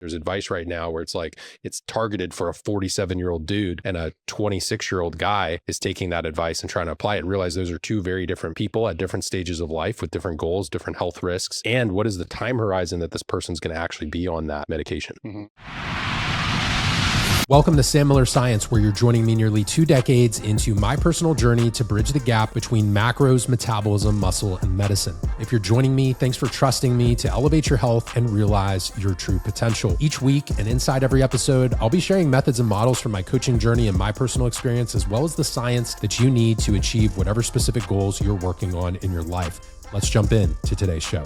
There's advice right now where it's like, it's targeted for a 47-year-old dude, and a 26-year-old guy is taking that advice and trying to apply it and realize those are two very different people at different stages of life with different goals, different health risks. And what is the time horizon that this person's going to actually be on that medication? Welcome to sammillerscience, where you're joining me nearly 2 decades into my personal journey to bridge the gap between macros, metabolism, muscle, and medicine. If you're joining me, thanks for trusting me to elevate your health and realize your true potential. Each week and inside every episode, I'll be sharing methods and models from my coaching journey and my personal experience, as well as the science that you need to achieve whatever specific goals you're working on in your life. Let's jump in to today's show.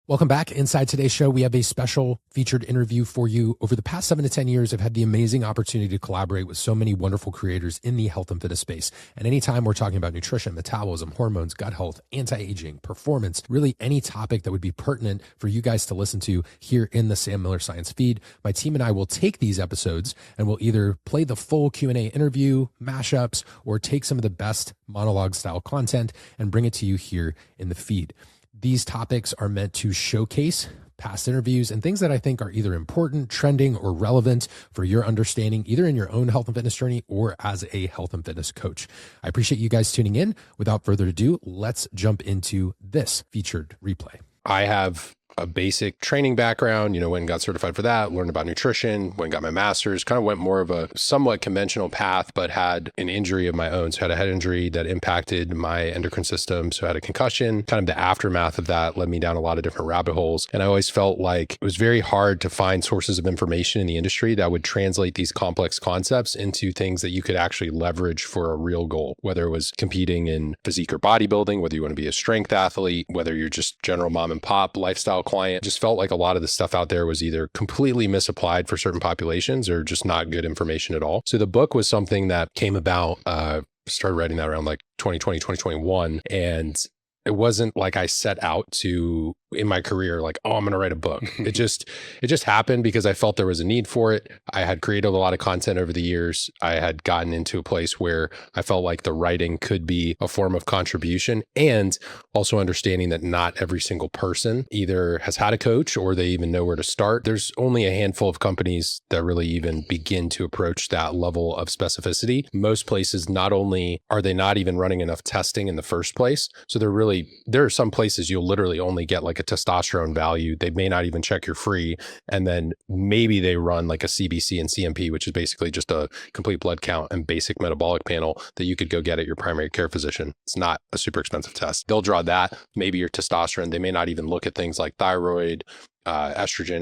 Welcome back. Inside today's show, we have a special featured interview for you. Over the past 7 to 10 years, I've had the amazing opportunity to collaborate with so many wonderful creators in the health and fitness space. And anytime we're talking about nutrition, metabolism, hormones, gut health, anti-aging, performance, really any topic that would be pertinent for you guys to listen to here in the Sam Miller Science feed, my team and I will take these episodes and we'll either play the full Q&A interview, mashups, or take some of the best monologue style content and bring it to you here in the feed. These topics are meant to showcase past interviews and things that I think are either important, trending, or relevant for your understanding, either in your own health and fitness journey or as a health and fitness coach. I appreciate you guys tuning in. Without further ado, let's jump into this featured replay. I have a basic training background, went and got certified for that, learned about nutrition, went and got my master's, kind of went more of a somewhat conventional path, but had an injury of my own. So I had a head injury that impacted my endocrine system. So I had a concussion. Kind of the aftermath of that led me down a lot of different rabbit holes. And I always felt like it was very hard to find sources of information in the industry that would translate these complex concepts into things that you could actually leverage for a real goal, whether it was competing in physique or bodybuilding, whether you want to be a strength athlete, whether you're just general mom and pop lifestyle client. Just felt like a lot of the stuff out there was either completely misapplied for certain populations or just not good information at all. So the book was something that came about, started writing that around like 2020, 2021. And it wasn't like I set out to, in my career, like, oh, I'm going to write a book. It just happened because I felt there was a need for it. I had created a lot of content over the years. I had gotten into a place where I felt like the writing could be a form of contribution, and also understanding that not every single person either has had a coach or they even know where to start. There's only a handful of companies that really even begin to approach that level of specificity. Most places, not only are they not even running enough testing in the first place, so there are some places you'll literally only get like a testosterone value. They may not even check your free. And then maybe they run like a CBC and CMP, which is basically just a complete blood count and basic metabolic panel that you could go get at your primary care physician. It's not a super expensive test. They'll draw that, maybe your testosterone. They may not even look at things like thyroid, estrogen,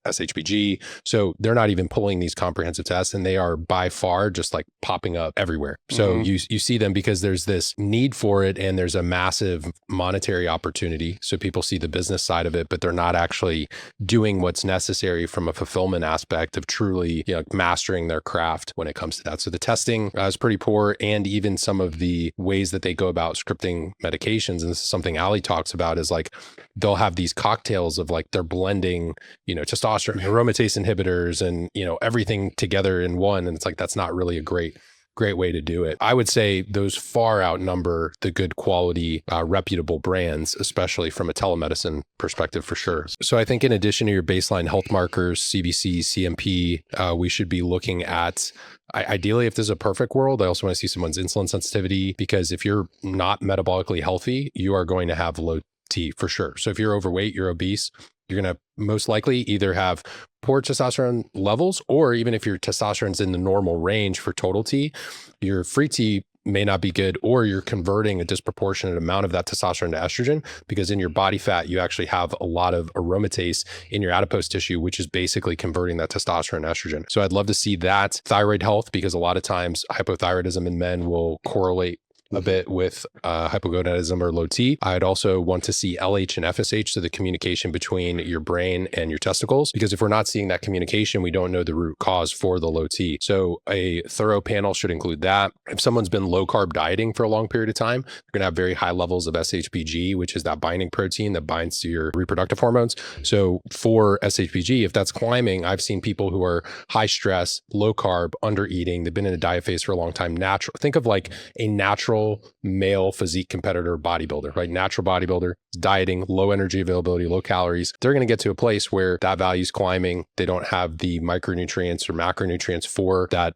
SHBG. So they're not even pulling these comprehensive tests, and they are by far just like popping up everywhere. So you see them because there's this need for it, and there's a massive monetary opportunity. So people see the business side of it, but they're not actually doing what's necessary from a fulfillment aspect of truly mastering their craft when it comes to that. So the testing is pretty poor, and even some of the ways that they go about scripting medications, and this is something Ali talks about, is like they'll have these cocktails of like they're blending, testosterone, aromatase inhibitors, and, everything together in one. And it's like, that's not really a great way to do it. I would say those far outnumber the good quality, reputable brands, especially from a telemedicine perspective for sure. So I think in addition to your baseline health markers, CBC, CMP, we should be looking at, ideally, if this is a perfect world, I also want to see someone's insulin sensitivity, because if you're not metabolically healthy, you are going to have low T for sure. So if you're overweight, you're obese, you're going to most likely either have poor testosterone levels, or even if your testosterone's in the normal range for total T, your free T may not be good, or you're converting a disproportionate amount of that testosterone to estrogen, because in your body fat, you actually have a lot of aromatase in your adipose tissue, which is basically converting that testosterone to estrogen. So I'd love to see that. Thyroid health, because a lot of times hypothyroidism in men will correlate a bit with hypogonadism or low T. I'd also want to see LH and FSH, so the communication between your brain and your testicles, because if we're not seeing that communication, we don't know the root cause for the low T. So a thorough panel should include that. If someone's been low carb dieting for a long period of time, they're going to have very high levels of SHBG, which is that binding protein that binds to your reproductive hormones. So for SHBG, if that's climbing, I've seen people who are high stress, low carb, under eating, they've been in a diet phase for a long time. Think of like a natural general male physique competitor bodybuilder, right? Natural bodybuilder, dieting, low energy availability, low calories. They're going to get to a place where that value is climbing. They don't have the micronutrients or macronutrients for that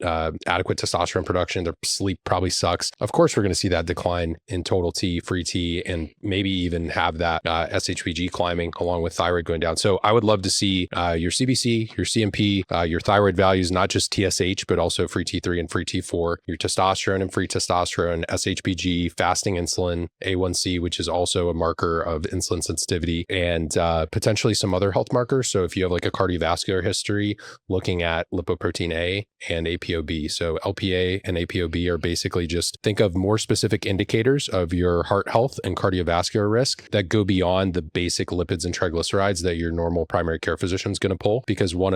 adequate testosterone production. Their sleep probably sucks. Of course, we're going to see that decline in total T, free T, and maybe even have that SHBG climbing along with thyroid going down. So I would love to see your CBC, your CMP, your thyroid values, not just TSH, but also free T3 and free T4, your testosterone and free testosterone, SHBG, fasting insulin, A1C, which is also a marker of insulin sensitivity, and potentially some other health markers. So if you have like a cardiovascular history, looking at lipoprotein A and ApoB. So LPA and ApoB are basically just think of more specific indicators of your heart health and cardiovascular risk that go beyond the basic lipids and triglycerides that your normal primary care physician is going to pull. Because when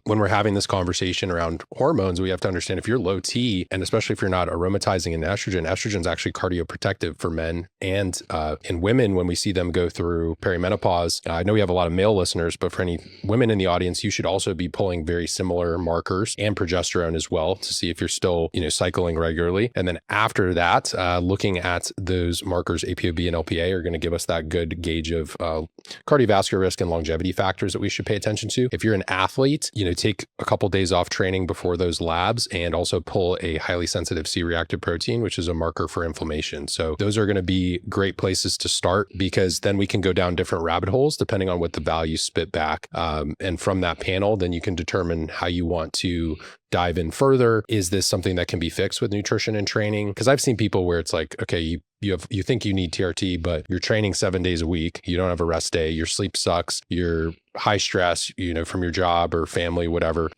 we're having this conversation around hormones, we have to understand if you're low T, and especially if you're not aromatizing in estrogen is actually cardioprotective for men and in women when we see them go through perimenopause. I know we have a lot of male listeners, but for any women in the audience, you should also be pulling very similar markers and progesterone as well to see if you're still, cycling regularly. And then after that, looking at those markers, ApoB and LPA are going to give us that good gauge of cardiovascular risk and longevity factors that we should pay attention to. If you're an athlete, take a couple days off training before those labs and also pull a highly sensitive C-reactive protein, which is a marker for inflammation. So those are going to be great places to start because then we can go down different rabbit holes depending on what the values spit back. And from that panel, then you can determine how you want to dive in further. Is this something that can be fixed with nutrition and training? Because I've seen people where it's like, okay, you think you need TRT, but you're training 7 days a week. You don't have a rest day. Your sleep sucks. You're high stress, from your job or family, whatever.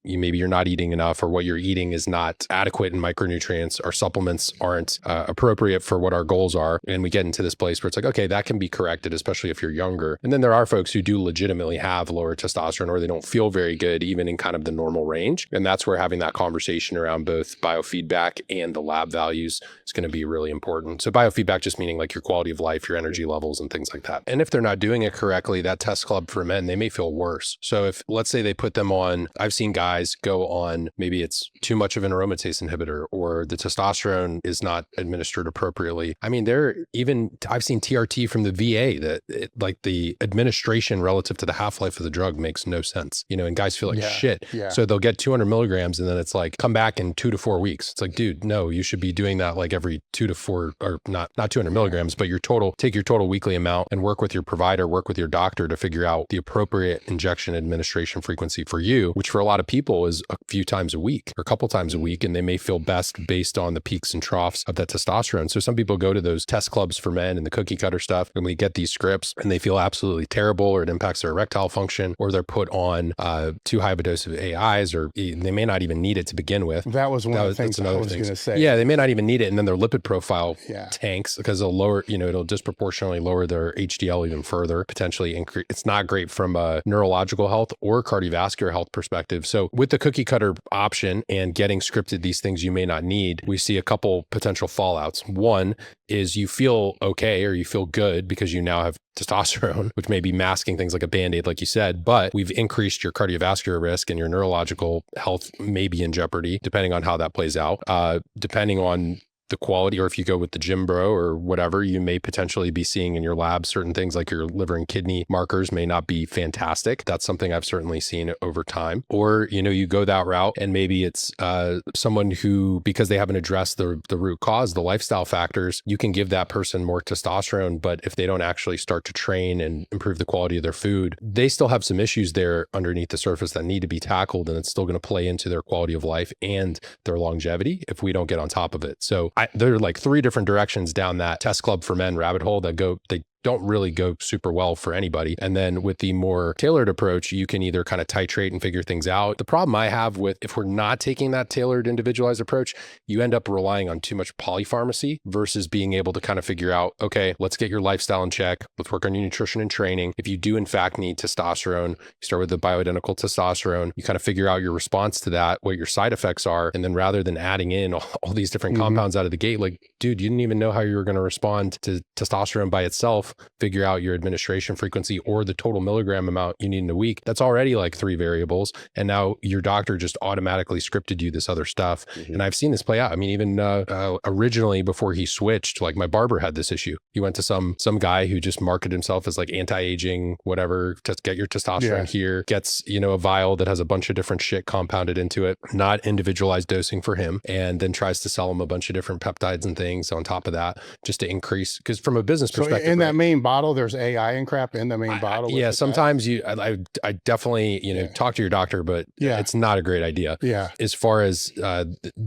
Maybe you're not eating enough, or what you're eating is not adequate in micronutrients. Our supplements aren't appropriate for what our goals are. And we get into this place where it's like, okay, that can be corrected, especially if you're younger. And then there are folks who do legitimately have lower testosterone, or they don't feel very good, even in kind of the normal range. And that's where having that conversation around both biofeedback and the lab values is going to be really important. So biofeedback just meaning like your quality of life, your energy levels, and things like that. And if they're not doing it correctly, that test club for men, they may feel worse. So if, let's say they put them on, I've seen guys go on, maybe it's too much of an aromatase inhibitor, or the testosterone is not administered appropriately. I mean, I've seen TRT from the VA that like the administration relative to the half-life of the drug makes no sense, and guys feel like shit. Yeah. So they'll get 200 milligrams and then it's like, come back in 2 to 4 weeks. It's like, dude, no, you should be doing that like every 2 to 4, or not 200 milligrams, but take your total weekly amount and work with your provider, work with your doctor to figure out the appropriate injection administration frequency for you, which for a lot of people is a few times a week or a couple times a week. And they may feel best based on the peaks and troughs of that testosterone. So some people go to those test clubs for men and the cookie cutter stuff, and we get these scripts and they feel absolutely terrible, or it impacts their erectile function, or they're put on too high of a dose of AIs, or they may not even need it to begin with. That was one of the things I was going to say. Yeah, they may not even need it. And then their lipid profile tanks because they'll lower, it'll disproportionately lower their HDL even further, potentially increase. It's not great from a neurological health or cardiovascular health perspective. So with the cookie cutter option and getting scripted these things you may not need, we see a couple potential fallouts. One is you feel okay, or you feel good because you now have testosterone, which may be masking things like a Band-Aid, like you said, but we've increased your cardiovascular risk and your neurological health may be in jeopardy, depending on how that plays out. Depending on the quality, or if you go with the gym bro or whatever, you may potentially be seeing in your lab certain things like your liver and kidney markers may not be fantastic. That's something I've certainly seen over time. Or, you go that route and maybe it's someone who, because they haven't addressed the root cause, the lifestyle factors, you can give that person more testosterone, but if they don't actually start to train and improve the quality of their food, they still have some issues there underneath the surface that need to be tackled, and it's still going to play into their quality of life and their longevity if we don't get on top of it. So there are like 3 different directions down that test club for men rabbit hole that they don't really go super well for anybody. And then with the more tailored approach, you can either kind of titrate and figure things out. The problem I have with, if we're not taking that tailored individualized approach, you end up relying on too much polypharmacy versus being able to kind of figure out, okay, let's get your lifestyle in check. Let's work on your nutrition and training. If you do in fact need testosterone, you start with the bioidentical testosterone, you kind of figure out your response to that, what your side effects are. And then rather than adding in all these different compounds out of the gate, like, dude, you didn't even know how you were going to respond to testosterone by itself. figure out your administration frequency or the total milligram amount you need in a week. That's already like 3 variables. And now your doctor just automatically scripted you this other stuff. And I've seen this play out. I mean, even originally before he switched, like my barber had this issue. He went to some guy who just marketed himself as like anti-aging, whatever, to get your testosterone here, gets, you know, a vial that has a bunch of different shit compounded into it, not individualized dosing for him, and then tries to sell him a bunch of different peptides and things on top of that just to increase, because from a business perspective, in that main bottle, there's AI and crap in the main bottle. Yeah, sometimes I definitely, you know, talk to your doctor, but it's not a great idea. Yeah. As far as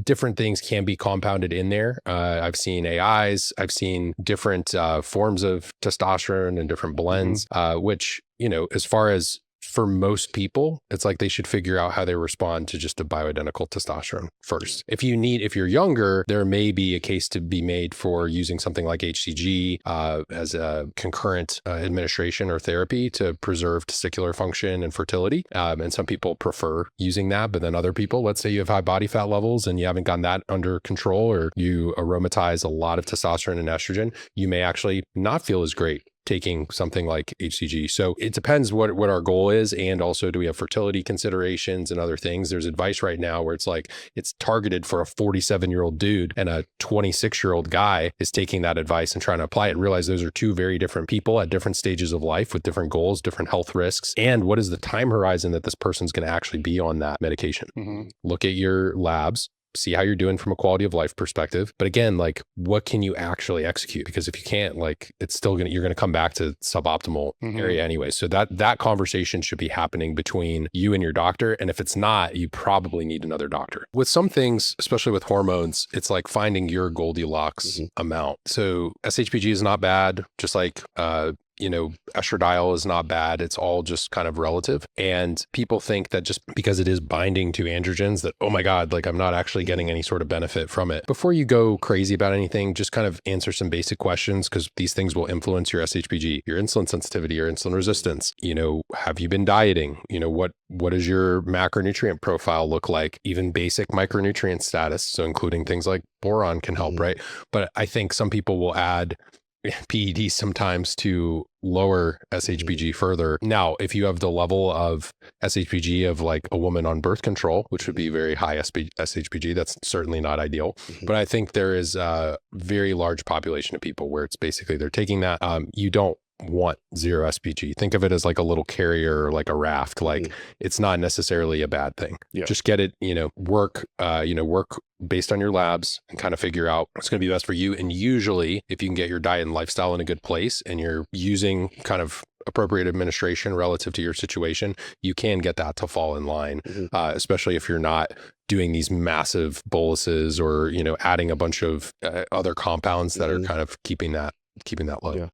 different things can be compounded in there. I've seen AIs, I've seen different forms of testosterone and different blends, which, you know, as far as for most people, it's like they should figure out how they respond to just a bioidentical testosterone first. If you're younger, there may be a case to be made for using something like HCG as a concurrent administration or therapy to preserve testicular function and fertility. And some people prefer using that, but then other people, let's say you have high body fat levels and you haven't gotten that under control, or you aromatize a lot of testosterone and estrogen, you may actually not feel as great taking something like HCG. So it depends what our goal is. And also, do we have fertility considerations and other things? There's advice right now where it's like, it's targeted for a 47-year-old dude, and a 26-year-old guy is taking that advice and trying to apply it. Realize those are two very different people at different stages of life with different goals, different health risks. And what is the time horizon that this person's going to actually be on that medication? Look at your labs, see how you're doing from a quality of life perspective. But again, like, what can you actually execute? Because if you can't, like, it's still you're going to come back to suboptimal area anyway. So that conversation should be happening between you and your doctor. And if it's not, you probably need another doctor. With some things, especially with hormones, it's like finding your Goldilocks amount. So SHBG is not bad, just like, you know, estradiol is not bad. It's all just kind of relative. And people think that just because it is binding to androgens that, oh my God, like I'm not actually getting any sort of benefit from it. Before you go crazy about anything, just kind of answer some basic questions, because these things will influence your SHBG, your insulin sensitivity, your insulin resistance. You know, have you been dieting? You know, what does your macronutrient profile look like? Even basic micronutrient status. So including things like boron can help, right? But I think some people will add PEDs sometimes to lower SHBG further. Now, if you have the level of SHBG of like a woman on birth control, which would be very high SHBG, that's certainly not ideal. But I think there is a very large population of people where it's basically they're taking that. You don't want zero SPG. Think of it as like a little carrier or like a raft. Like it's not necessarily a bad thing. Just get it, work based on your labs and kind of figure out what's going to be best for you. And usually if you can get your diet and lifestyle in a good place and you're using kind of appropriate administration relative to your situation, you can get that to fall in line, especially if you're not doing these massive boluses or, adding a bunch of other compounds that are kind of keeping that low.